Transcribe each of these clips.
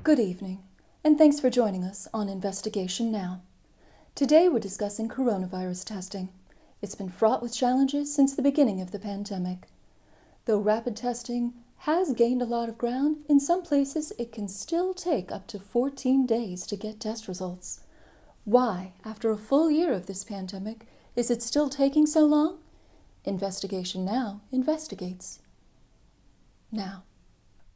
Good evening, and thanks for joining us on Investigation Now. Today we're discussing coronavirus testing. It's been fraught with challenges since the beginning of the pandemic. Though rapid testing has gained a lot of ground, in some places it can still take up to 14 days to get test results. Why, after a full year of this pandemic, is it still taking so long? Investigation Now investigates. Now,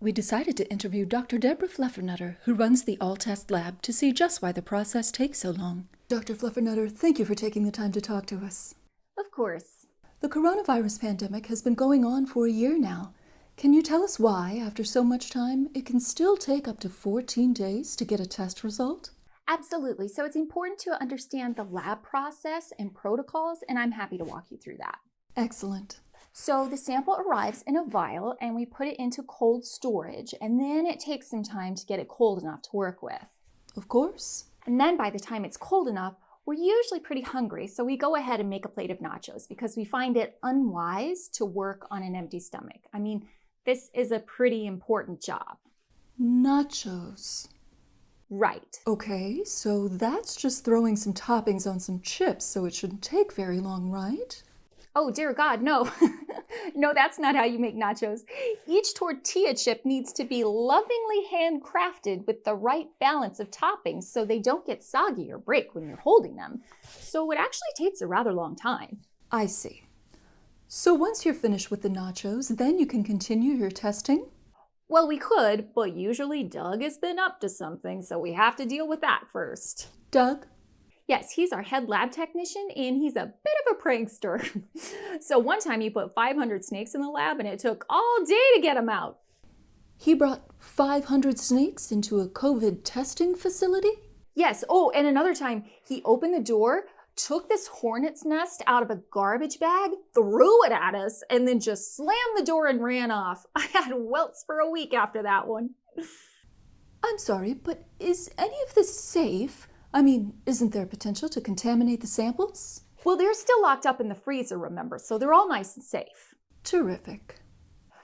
we decided to interview Dr. Fluffernutter, who runs the all-test lab, to see just why the process takes so long. Dr. Fluffernutter, thank you for taking the time to talk to us. Of course. The coronavirus pandemic has been going on for a year now. Can you tell us why, after so much time, it can still take up to 14 days to get a test result? Absolutely. So it's important to understand the lab process and protocols, and I'm happy to walk you through that. Excellent. So the sample arrives in a vial and we put it into cold storage, and then it takes some time to get it cold enough to work with. Of course. And then by the time it's cold enough, we're usually pretty hungry, so we go ahead and make a plate of nachos because we find it unwise to work on an empty stomach. I mean, this is a pretty important job. Nachos. Right. Okay, so that's just throwing some toppings on some chips, so it shouldn't take very long, right? Oh, dear God, no. No, that's not how you make nachos. Each tortilla chip needs to be lovingly handcrafted with the right balance of toppings so they don't get soggy or break when you're holding them. So it actually takes a rather long time. I see. So once you're finished with the nachos, then you can continue your testing? Well, we could, but usually Doug has been up to something, so we have to deal with that first. Doug? Yes, he's our head lab technician, and he's a bit of a prankster. So one time he put 500 snakes in the lab, and it took all day to get them out. He brought 500 snakes into a COVID testing facility? Yes. Oh, and another time he opened the door, took this hornet's nest out of a garbage bag, threw it at us, and then just slammed the door and ran off. I had welts for a week after that one. I'm sorry, but is any of this safe? I mean, isn't there potential to contaminate the samples? Well, they're still locked up in the freezer, remember, so they're all nice and safe. Terrific.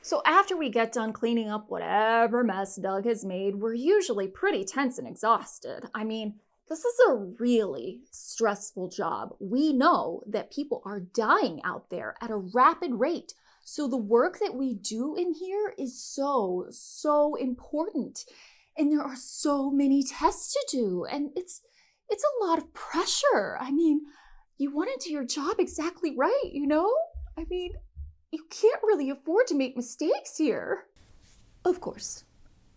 So after we get done cleaning up whatever mess Doug has made, we're usually pretty tense and exhausted. I mean, this is a really stressful job. We know that people are dying out there at a rapid rate. So the work that we do in here is so important. And there are so many tests to do. And it's a lot of pressure. I mean, you want to do your job exactly right, you know? I mean, you can't really afford to make mistakes here. Of course.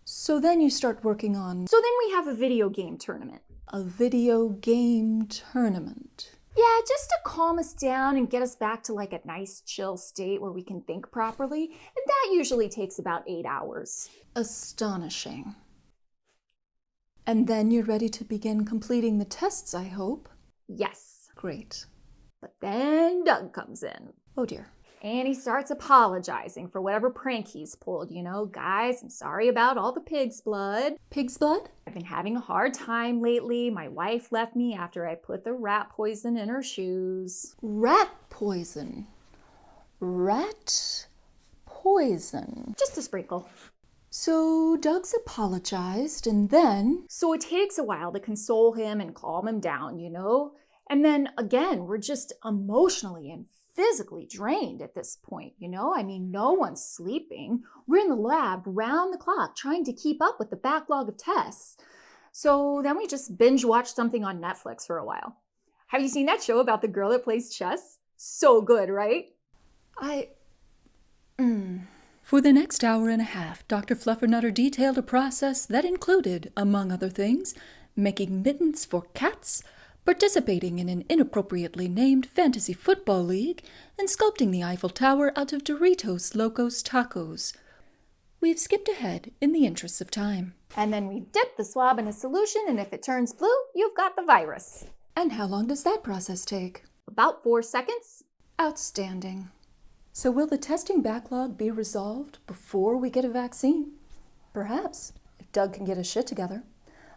So then you start working on... So then we have a video game tournament. A video game tournament. Yeah, just to calm us down and get us back to like a nice chill state where we can think properly. And that usually takes about 8 hours. Astonishing. And then you're ready to begin completing the tests, I hope. Yes. Great. But then Doug comes in. Oh dear. And he starts apologizing for whatever prank he's pulled. You know, guys, I'm sorry about all the pig's blood. Pig's blood? I've been having a hard time lately. My wife left me after I put the rat poison in her shoes. Rat poison? Rat poison? Just a sprinkle. So Doug's apologized, and then... So it takes a while to console him and calm him down, you know? And then again, we're just emotionally and physically drained at this point, you know? I mean, no one's sleeping. We're in the lab round the clock trying to keep up with the backlog of tests. So then we just binge watch something on Netflix for a while. Have you seen that show about the girl that plays chess? So good, right? For the next hour and a half, Dr. Fluffernutter detailed a process that included, among other things, making mittens for cats, participating in an inappropriately named fantasy football league, and sculpting the Eiffel Tower out of Doritos Locos Tacos. We've skipped ahead in the interests of time. And then we dip the swab in a solution, and if it turns blue, you've got the virus. And how long does that process take? About 4 seconds. Outstanding. So will the testing backlog be resolved before we get a vaccine? Perhaps, if Doug can get his shit together.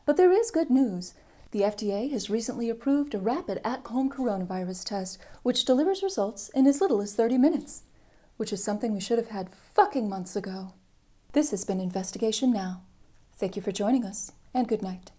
But there is good news. The FDA has recently approved a rapid at-home coronavirus test, which delivers results in as little as 30 minutes, which is something we should have had fucking months ago. This has been Investigation Now. Thank you for joining us, and good night.